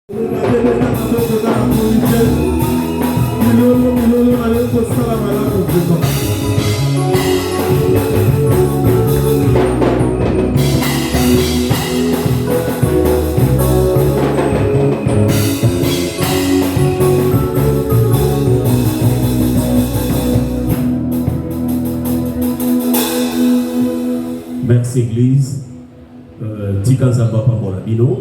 Merci Église. Tikazamba Pambola Bino.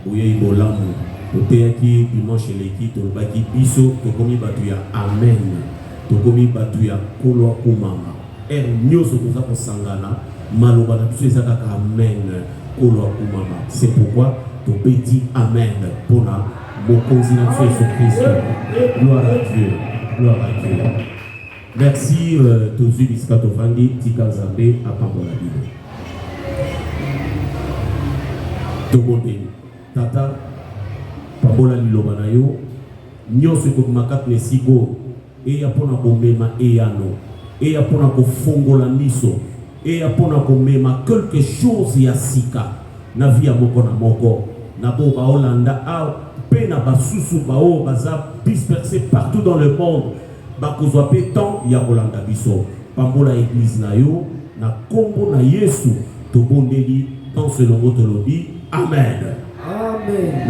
Bouye Ibolamu. Toteaki dimanche leki tolbaki biso tokomi batuya amen. Tokomi batuya kolwa kumama. Nyoso toza kosangana maloba na biso ezaka amen kolwa kumama. C'est pourquoi topeti amen pona mokonzi na biso Jésus Christ. Gloire à Dieu. Gloire à Dieu. Merci Tozu Biskato Fandi Tikazambe à Pambola Bino. Tobote Tata Pambola Liloba na yo nyonso ekomakat nesiko eya pona komema eyano eya pona kofongola miso eya pona komema quelque chose ya sika na via moko na moko na bo baolanda a pe na basusu bao baza dispersé partout dans le monde bakozwa pe temps ya kolanda biso Pambola église na yo na kombo na Yesu tobondeli dans ce longo tolobi amen. Amen.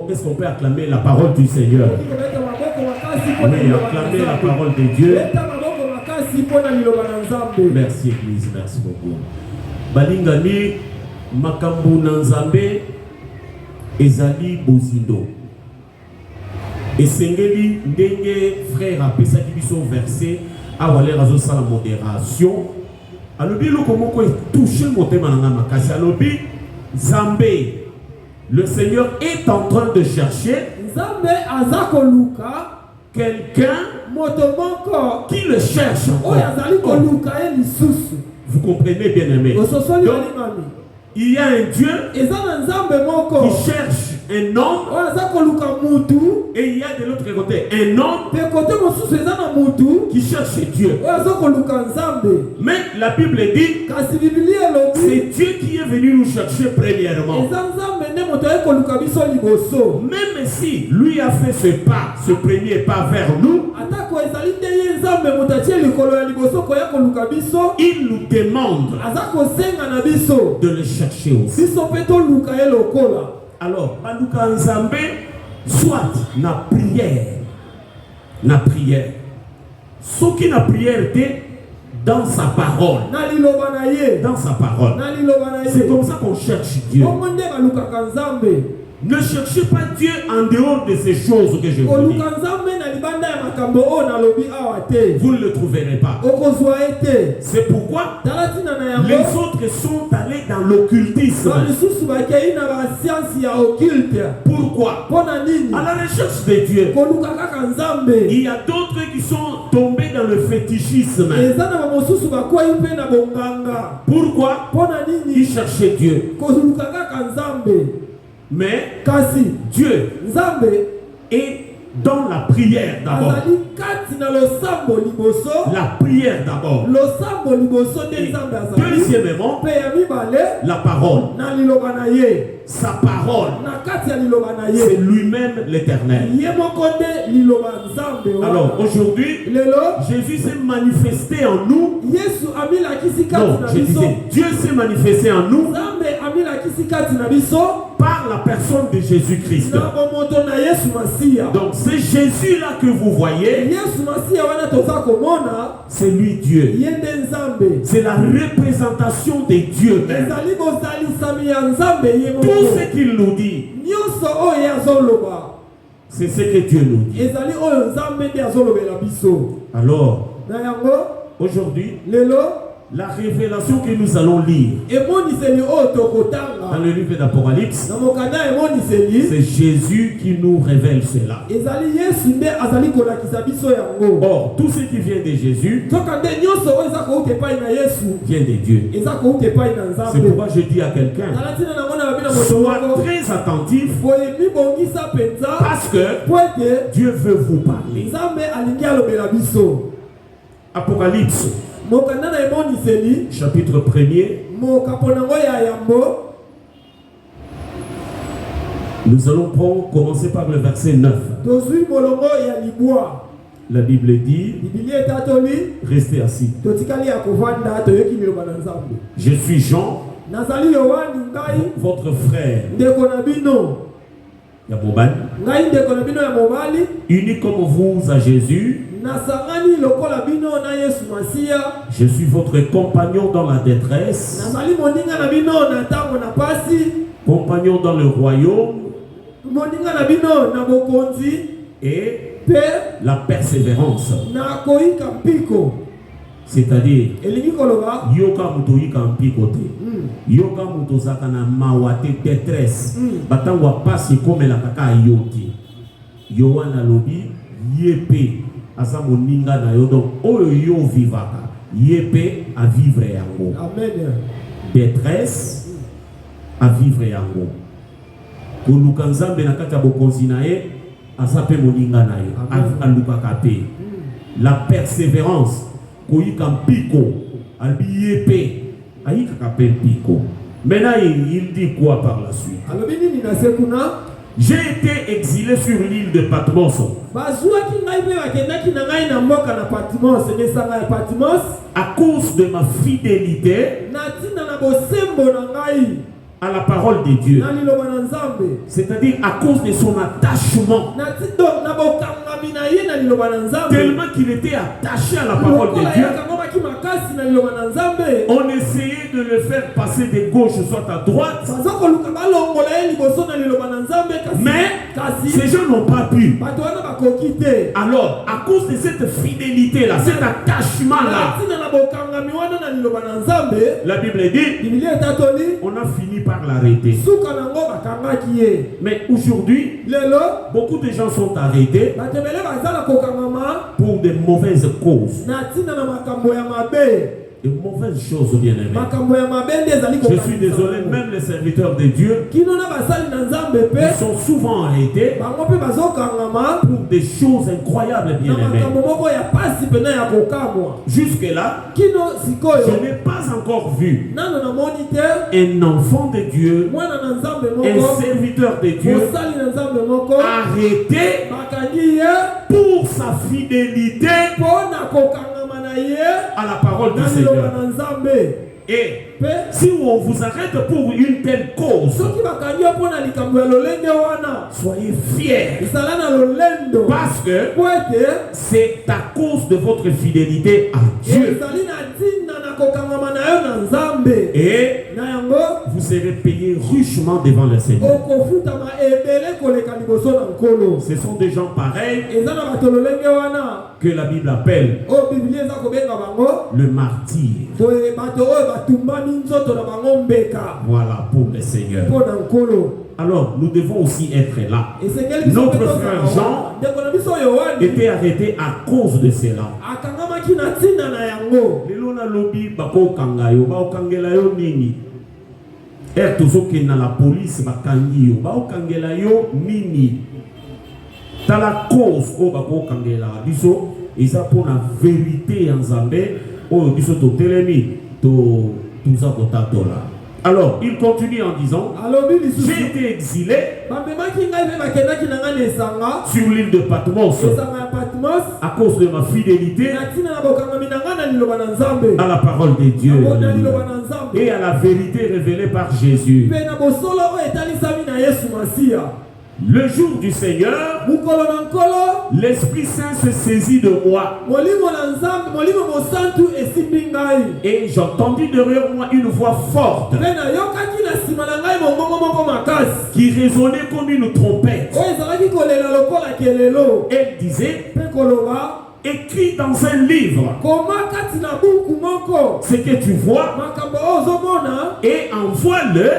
Est-ce qu'on peut acclamer la parole du Seigneur? Oui, acclamer la parole de Dieu. Merci Église, merci beaucoup. Balingani makambu nanzambe ezali bozindo. Esengeli ndenge frère apesa biso verset awale razo sala modération. Alobi lokomoko touché motema na makasi alobi Zambé, le Seigneur est en train de chercher quelqu'un qui le cherche encore. Vous comprenez bien aimé. Donc, il y a un Dieu qui cherche un homme et il y a de l'autre côté un homme qui cherche Dieu. Mais la Bible dit c'est Dieu qui est venu nous chercher premièrement. Même si lui a fait ce premier pas vers nous, il nous demande de le chercher aussi. Alors, Baluka Nzambe, soit na prière. Ce qui na prière était dans sa parole. Dans sa parole. C'est comme ça qu'on cherche Dieu. Ne cherchez pas Dieu en dehors de ces choses que je vous dis. Vous ne le trouverez pas. C'est pourquoi les autres sont allés dans l'occultisme. Pourquoi? À la recherche de Dieu. Il y a d'autres qui sont tombés dans le fétichisme. Pourquoi? Ils cherchaient Dieu. Mais Dieu est dans la prière d'abord. La prière d'abord. Deuxièmement, la parole. Sa parole. C'est lui-même l'Éternel. Alors aujourd'hui, Jésus s'est manifesté en nous. Non, je disais, Dieu s'est manifesté en nous par la personne de Jésus-Christ. Donc c'est Jésus-là que vous voyez. C'est lui Dieu. C'est la représentation de Dieu même. Tout ce qu'il nous dit, c'est ce que Dieu nous dit. Alors, aujourd'hui, la révélation que nous allons lire dans le livre d'Apocalypse, c'est Jésus qui nous révèle cela. Or, tout ce qui vient de Jésus vient de Dieu. C'est pourquoi je dis à quelqu'un, sois très attentif parce que Dieu veut vous parler. Apocalypse chapitre 1er Nous allons commencer par le verset 9. La Bible dit, restez assis. Je suis Jean, votre frère. Unis comme vous à Jésus. Je suis votre compagnon dans la détresse, compagnon dans le royaume et la persévérance. C'est-à-dire, yoka muto yika mpikote, yoka muto zakana mawate détresse, batangwa pasi comme la kaka yoti, yoana lobi yepe asa moninga na yo donc oyo yo vivaka yepe à vivre yango. Amen. Détresse à vivre yango. Koluka nzambe na kati ya bokonzi na ye asa pe moninga na yo aluka kape. La persévérance koyika mpiko albi yepe ayika kape mpiko. Maintenant il dit quoi par la suite? Alobini ni na sekuna. J'ai été exilé sur l'île de Patmos. À cause de ma fidélité à la parole de Dieu. C'est-à-dire à cause de son attachement. Tellement qu'il était attaché à la parole de Dieu. On essayait de le faire passer de gauche soit à droite. Mais ces gens n'ont pas pu. Alors, à cause de cette fidélité-là, cet attachement-là, la Bible dit, on a fini par l'arrêter. Mais aujourd'hui, beaucoup de gens sont arrêtés pour de mauvaises causes. De mauvaises choses, bien aimés. Je suis désolé, même les serviteurs de Dieu, ils sont souvent arrêtés pour des choses incroyables, bien aimés. Jusque-là, je n'ai pas encore vu un enfant de Dieu, un serviteur de Dieu, arrêté pour sa fidélité à la parole du Seigneur. Et si on vous arrête pour une telle cause, soyez fiers, parce que c'est à cause de votre fidélité à Dieu. Et vous serez payés richement devant le Seigneur. Ce sont des gens pareils que la Bible appelle le martyr. Voilà pour le Seigneur. Alors, nous devons aussi être là. Notre frère Jean était arrêté à cause de cela. La police la cause ils ont pour la vérité en Zambé alors, il continue en disant, j'ai été exilé sur l'île de Patmos à cause de ma fidélité à la parole de Dieu et à la vérité révélée par Jésus. Le jour du Seigneur, l'Esprit Saint se saisit de moi. Et j'entendis derrière moi une voix forte qui résonnait comme une trompette. Elle disait, écrit dans un livre ce que tu vois et envoie-le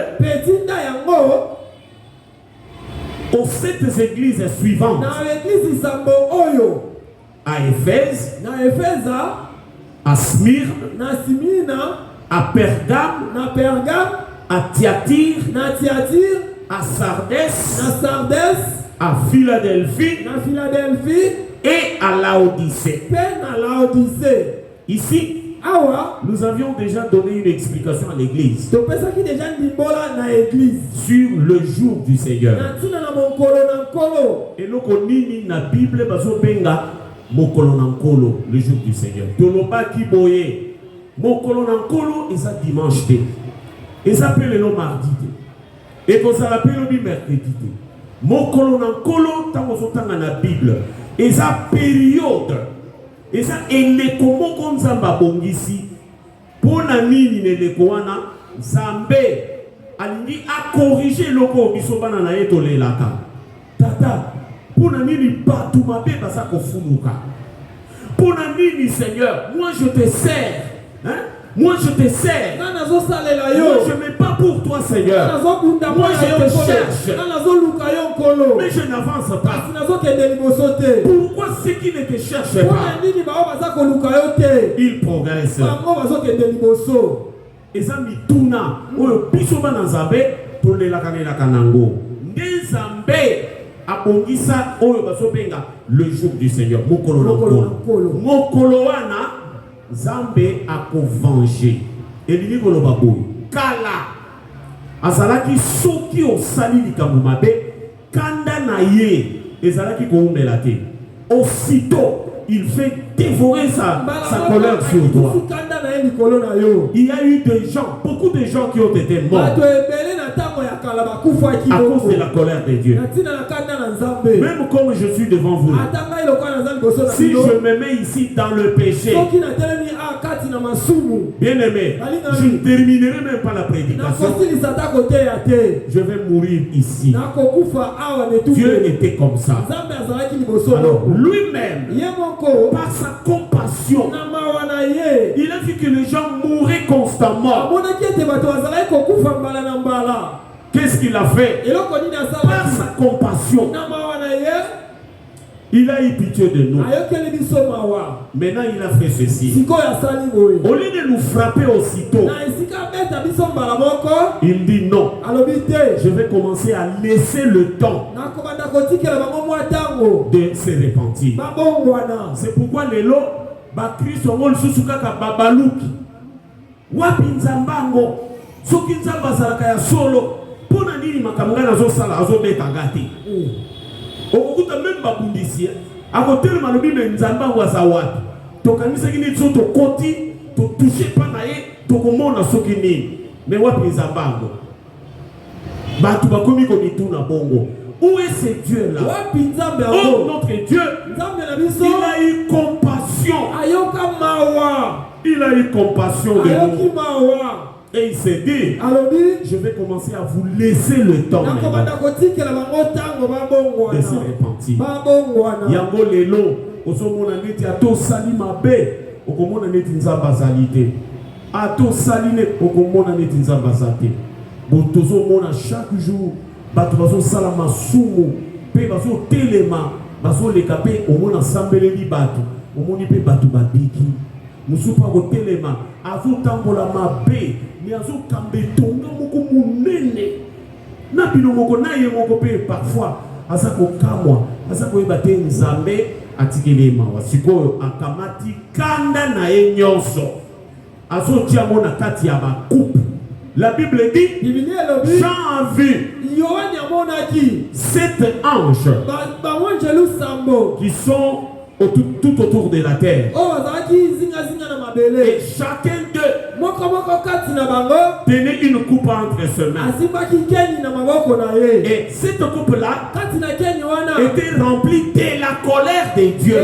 aux 7 églises suivantes: à Éphèse, à Smyrne, à Pergame, à Thyatire, à Sardès, à Philadelphie et à Laodicée. Ici, Nous avions déjà donné une explication à l'église sur le jour du Seigneur. Et nous connaissons la Bible, le jour du Seigneur. Toloba ki boye, mokolo nankolo, et ça dimanche. Et ça peut le mardi. Et qu'on s'appelle le mercredi. Mokolo nankolo, tant na Bible. Et ça période. Et ça, et les comment comme ça bongisi. Pour la nini ne le koana, Zambé, alingi a corrigé le ko bisobana na etole laka. Tata, pour la nini pas tout ma bébé ça kofunuka. Pour la nini Seigneur, moi je te sers. Hein? Moi je te sers. Moi je ne mets pas pour toi Seigneur. Moi je te cherche. Mais je n'avance pas. Pourquoi ceux qui ne te cherchent pas, ils progressent. Et ça mituna oyo bisoba na Nzambe tolela kanela kanango. Nzambe abongisa oyo basobenga le jour du Seigneur. Mokolo nankolo. Mokolo wana Nzambe akovenger. Elini koloba boy. Kala azalaki soki osali likambo mabe kanda na ye ezalaki koumbela te. Aussitôt il fait dévorer sa colère sur toi. Il y a eu des gens, beaucoup de gens qui ont été morts à cause de la colère de Dieu. Même comme je suis devant vous, si je me mets ici dans le péché, bien aimé, je ne terminerai même pas la prédication. Je vais mourir ici. Dieu était comme ça. Alors lui-même, par sa compassion, il a vu que les gens mouraient constamment. Qu'est-ce qu'il a fait? Par sa compassion, il a eu pitié de nous. Maintenant, il a fait ceci. Au lieu de nous frapper aussitôt, il dit non. Je vais commencer à laisser le temps de se repentir. C'est pourquoi les lots, Christ ont le sousukaka babaluki. Wapi nzambango, soki nzamba zalaka ya solo, pona nini makamanga nazo sala azo beta ngati. Okukuta même babundisi, akotel malobi me nzambango aza wapi. Tokanisa kini tsoto koti, to toucher pa na ye, to komona soki nini. Mais wapi nzambango. Batu bakomi ko mituna bongo. Où est ce Dieu-là? Oh, notre Dieu, il a eu compassion. Il a eu compassion de nous. Et il s'est dit, je vais commencer à vous laisser le temps de se repentir. Yango lelo, osomona neti ato sali mabe, okomona neti nzamba zalite. Ato saline, okomona neti nzamba zate. Botozo mona chaque jour. Bato bazo sala masumu pe bazo telema bazo leka pe omona sambeleli bato omoni pe bato babiki musupa ko telema azo tambola mabe ni azo kambe tonga moko munene na bino moko na ye moko pe parfois aza ko kamwa aza ko ebate Nzambe atikelema wasikoyo akamati kanda na ye nyonso azo tia mona kati ya bakupu. La Bible dit, Jean a vu 7 anges qui sont tout autour de la terre. Et chacun d'eux tenait une coupe entre ses mains. Et cette coupe-là était remplie de la colère de Dieu.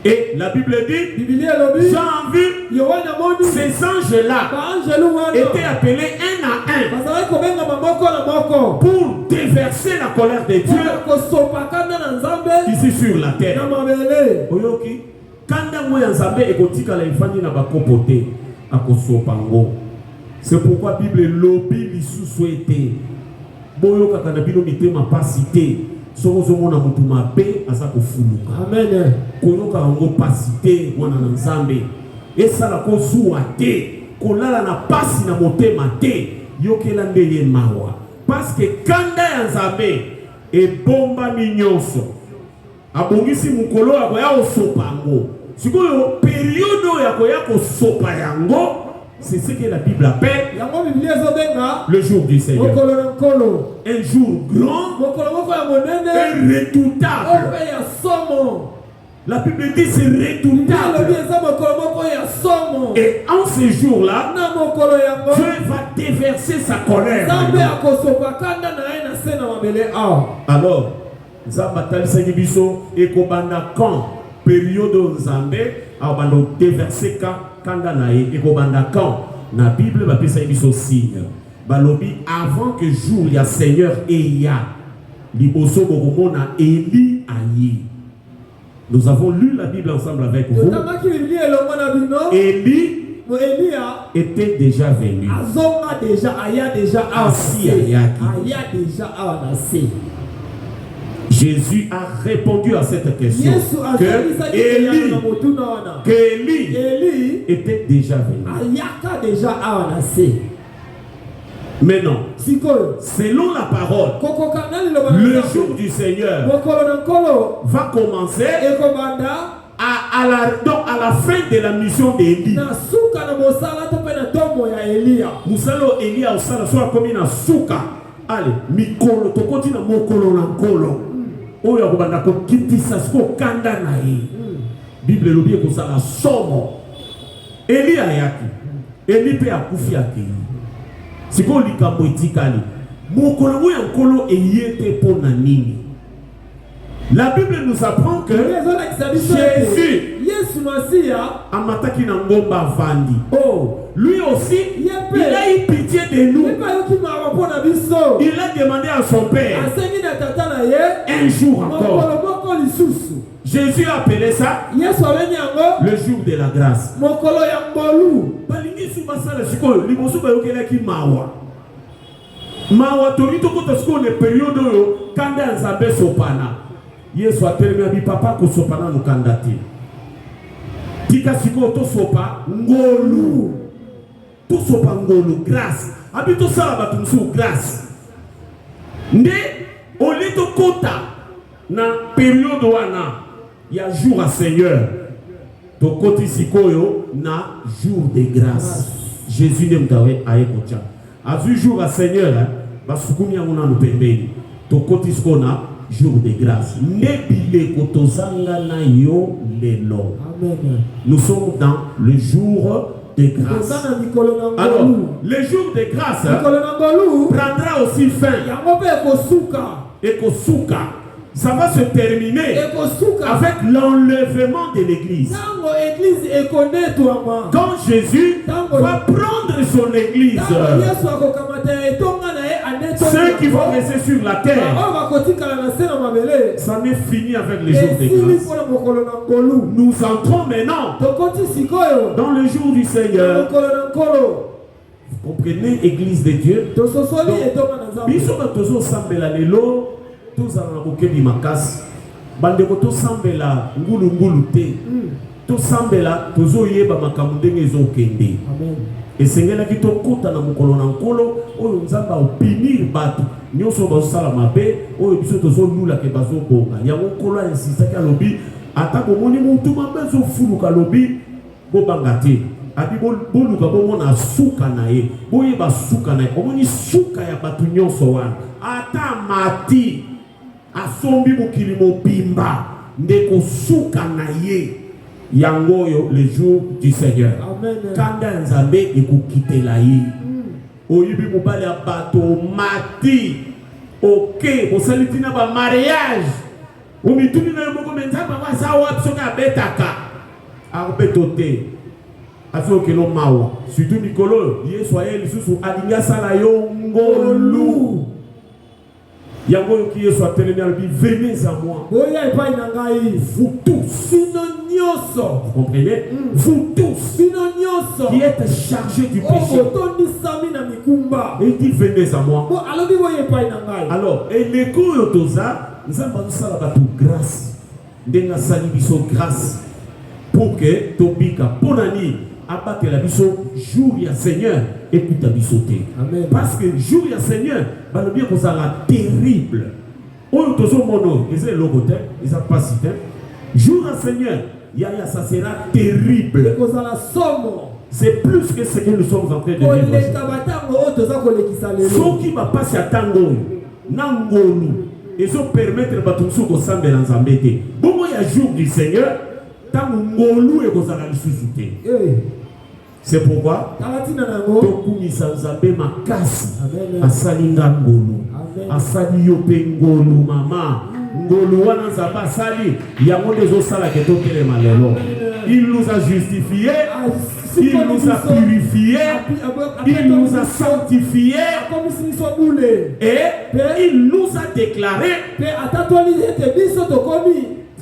Et la Bible dit, Jean a vu ces anges-là étaient appelés un à un pour déverser la colère de Dieu ici sur la terre. C'est pourquoi la Bible lobby l'issue souhaité. Boyo kakana bino mitema pas cité. Songozomona mutuma be azako fuluka. Amen. Koyoka ngo pas cité wana nzambe. Et ça la kozuwa te. kolala na pasi na motema te yokela ndenge mawa parce que kanda ya Nzambe ebomba minyonso abongisi mukolo yako ya osopa yango sikoyo période yako ya kosopa yango. C'est ce que la Bible appelle le jour du Seigneur. Un jour grand et redoutable. La Bible dit c'est redoutable. Et en ce jour-là, Dieu va déverser sa colère. Alors, Zabatali Sagibiso et Kobanda quand période Nzambe a déversé kanda nae et Kobanda quand na Bible va pesa biso signe. Balobi avant que jour ya Seigneur eya liboso bokomona Eli ayi. Nous avons lu la Bible ensemble avec vous. Eli était déjà venu. Jésus a répondu à cette question que Eli était déjà venu. Maintenant, selon la parole, le jour du Seigneur va commencer à la fin de la mission d'Élie. Musalo Elia osala soit comme na suka. Allez, mikolo to continue mokolo na nkolo. Oyo akobanda ko kitisa sko kanda na ye. Bible lobi ko sala somo. Elia yaki. Eli pe akufi yaki. Siko likambo etikali. Mokolo ya nkolo eyete pona nini. La Bible nous apprend que Jésus amataki na ngomba vandi. Oh, lui aussi, il a eu pitié de nous. Il a demandé à son père un jour encore. Jésus a appelé ça le jour de la grâce. Mawa torito kota sko ne période yo kanda Nzambe sopana. Yesu atelemia bi papa ko sopana no kanda ti. Tika siko to sopa ngolu. To sopa ngolu grâce. Abi to sala batu msu grâce. Nde olito kota na période wana ya jour à Seigneur. To koti sikoyo na jour de grâce. Jésus ne mtawe ayekocha. A vu jour à Seigneur, basukumi amuna no pembeni. To kotiskona jour de grâce. Nebile kotozanga na yo lelo. Amen. Nous sommes dans le jour de grâce. Alors, le jour de grâce prendra aussi fin. Et kosuka. Ça va se terminer avec l'enlèvement de l'église. Quand Jésus va prendre son église, ceux qui vont rester sur la terre, ça n'est fini avec les jours de grâce. Nous entrons maintenant dans le jour du Seigneur. Vous comprenez, église de Dieu? Tous en bokebi makas bande ko to sambela ngulu ngulu te to sambela tozo yeba makambo ndenge ezokende. Amen. Esengela ki to kota na mukolo na nkolo oyo Nzamba opinir batu nyonso basala mabe oyo biso tozo lula ke bazo bonga yango nkolo insista ka lobi atako moni mutu mabe zo fuluka lobi bo bangate abi boluka bo mona suka na ye boye ba suka na ye omoni suka ya batu nyonso wana ata mati asombi mukili mobimba ndeko suka na ye yangoyo le jour du Seigneur. Amen. Kanda Nzambe ekukitela ye oyibi mobali ya bato mati ok osalitina ba mariage omituni na yomoko menzamba wasa wapi soka betaka akobetote afokelo mawa surtout mikolo Yesu aye lisusu alinga sala yo ngolu. Yango qui est soit télé venez à moi. Vous tous. Vous comprenez? Vous tous qui êtes chargés du péché. Il dit venez à moi. Alors, et l'écho yotoza, nous avons ça grâce. Denga sali biso grâce pour que tobika ponani abattre la biso jour ya Seigneur écoute la bisoté. Parce que jour ya Seigneur va le bien que ça la terrible. On tozo mono, ils ont logoté, ils ont pas cité. Jour ya Seigneur, ça sera terrible. C'est plus que ce que nous sommes en train de vivre. Ce qui va passer à Tango, Nangolu, et ça permettre à tout le monde de s'embêter. Bon, il y a jour du Seigneur, Tango et c'est pourquoi Tokumi Sanzambe Makasi, Asalinga Ngolu, Asali Yope Ngolu, Mama, Ngolu Wana Zaba Sali, Yamo des Osala Ketokele Malelo. Il nous a justifiés, il nous a purifiés, il nous a sanctifiés et il nous a déclaré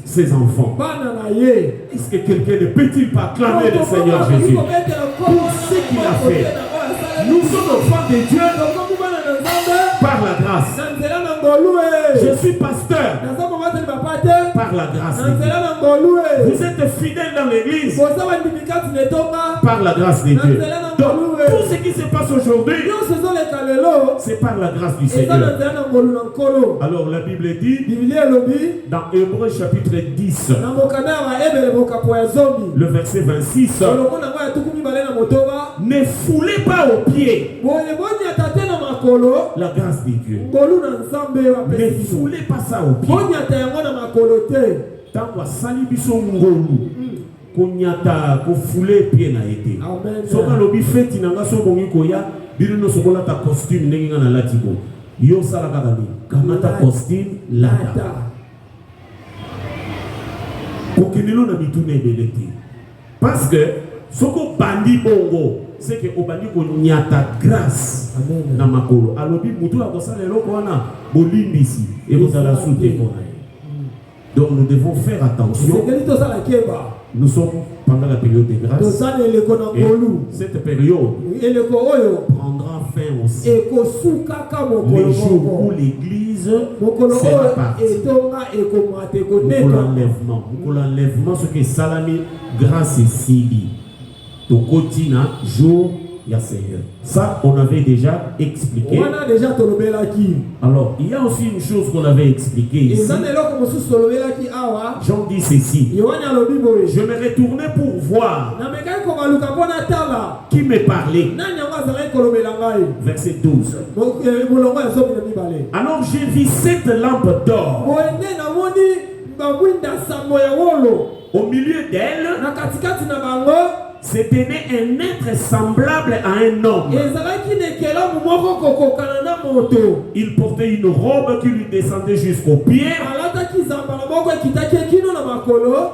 ses enfants. Est-ce que quelqu'un ne peut-il pas acclamer le Seigneur Jésus pour ce qu'il a fait? Nous sommes enfants de Dieu par la grâce. Je suis pasteur par la grâce de Dieu. Vous êtes fidèles dans l'église par la grâce de Dieu. Donc, tout ce qui se passe aujourd'hui, c'est par la grâce du Seigneur. Alors la Bible dit dans Hébreux chapitre 10, le verset 26, ne foulez pas aux pieds la grâce de Dieu. Ne foulez pas ça aux pieds. Tant que salibiso ngolu konyata ko foulé pied na été. Soka lobi feti nanga so bongi koya birino sokola ta costume ndenge ngana latiko. Yo sala kakani kamata costume lata. Kokenelo na bitune beleti. Parce que soko bandi bongo c'est que obandi ko nyata grâce na makolo. Alobi mutu akosala eloko wana bolimbisi et vous allez souter pour. Donc nous devons faire attention. Nous sommes pendant la période de grâce. Et cette période prendra fin aussi. Les jours où l'Église sera partie. Pour l'enlèvement, ce que Salami, grâce et Sili. Tokotina, jour. Seigneur. Ça, on avait déjà expliqué. Alors, il y a aussi une chose qu'on avait expliquée ici. Jean dit ceci. Je me retournais pour voir qui me parlait. Verset 12. Alors, j'ai vu cette lampe d'or. Au milieu d'elle, se tenait un être semblable à un homme. Il portait une robe qui lui descendait jusqu'aux pieds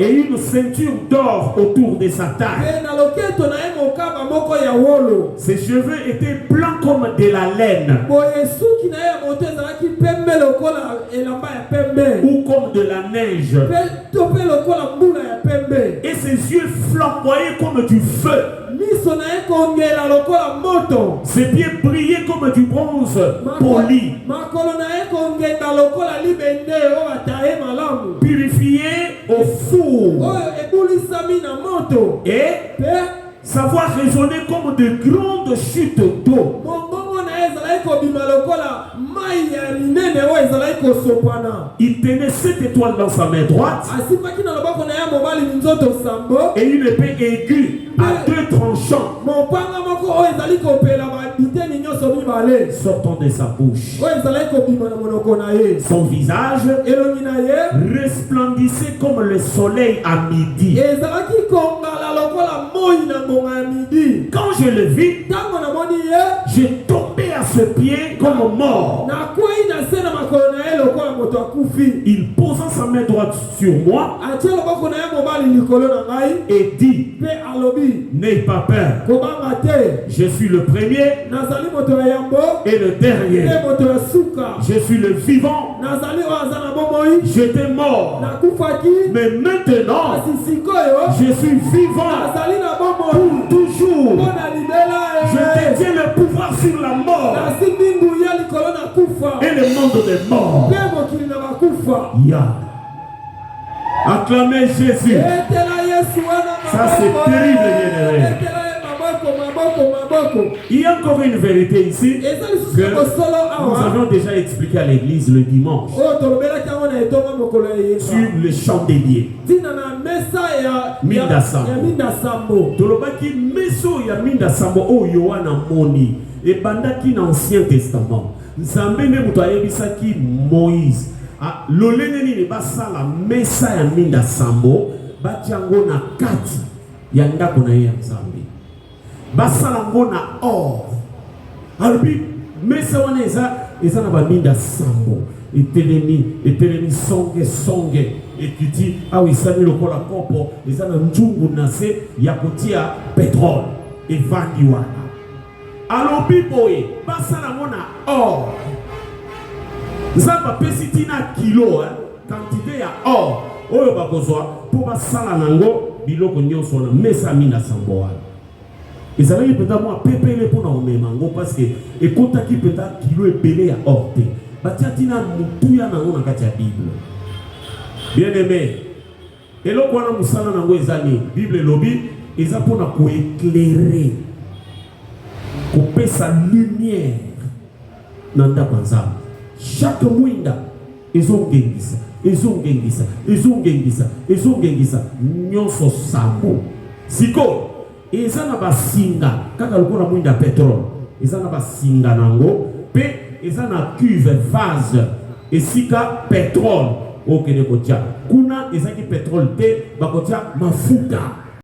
et une ceinture d'or autour de sa taille. Ses cheveux étaient blancs comme de la laine ou comme de la neige, et ses yeux flamboyaient comme du feu. Ses pieds brillaient comme du bronze poli, purifié au four, et sa voix résonnait comme de grandes chutes d'eau. Il tenait 7 étoiles dans sa main droite et une épée aiguë à 2 tranchants sortant de sa bouche. Son visage resplendissait comme le soleil à midi. Quand je le vis, j'ai tombé à ses pieds comme mort. Il posa sa main droite sur moi et dit: n'aie pas peur, je suis le premier et le dernier. Je suis le vivant. J'étais mort, mais maintenant je suis vivant pour toujours. Je détiens le pouvoir sur la mort et le monde des morts. Acclamez Jésus. Ça c'est terrible, bien-aimé. Il y a encore une vérité ici que nous avons déjà expliqué à l'église le dimanche sur le chandelier. Minda Sambo. Tolobaki meso ya Minda Sambo o Yohana moni et bandaki na Ancien Testament. Nzambe ne muto ayebisaki Moïse. Lolenge nini basala mesa ya Minda Sambo batiango na kati ya ndako na ye ya Nzambe. Basala ngo na or. Albi mesa wana eza na ba Minda Sambo. Etelemi songe ekiti awisani lokola kopo eza na njungu na se ya kotia pétrole evandi wana. Alobi boye basala ngo na or. Nzamba pesi tina kilo quantité ya or oyo bakozwa po basala nango biloko nyonso na mesa Minda Sambo wana. Ezalaki peta mwa pepele po na omema ngo parce que ekotaki peta kilo ebele ya or te. Batia tina mutuya nango na kati ya Bible. Bien aimé, eloko wana musala nango ezali Bible lobi eza pona ko éclairer ko pesa lumière na ndako nzambe. Chaque mwinda ezongengisa nyonso sambo. Siko eza na basinga kaka lokola mwinda pétrole eza na basinga nango pe eza na cuve vase esika pétrole okene kotia kuna ezaki pétrole te bakotia mafuta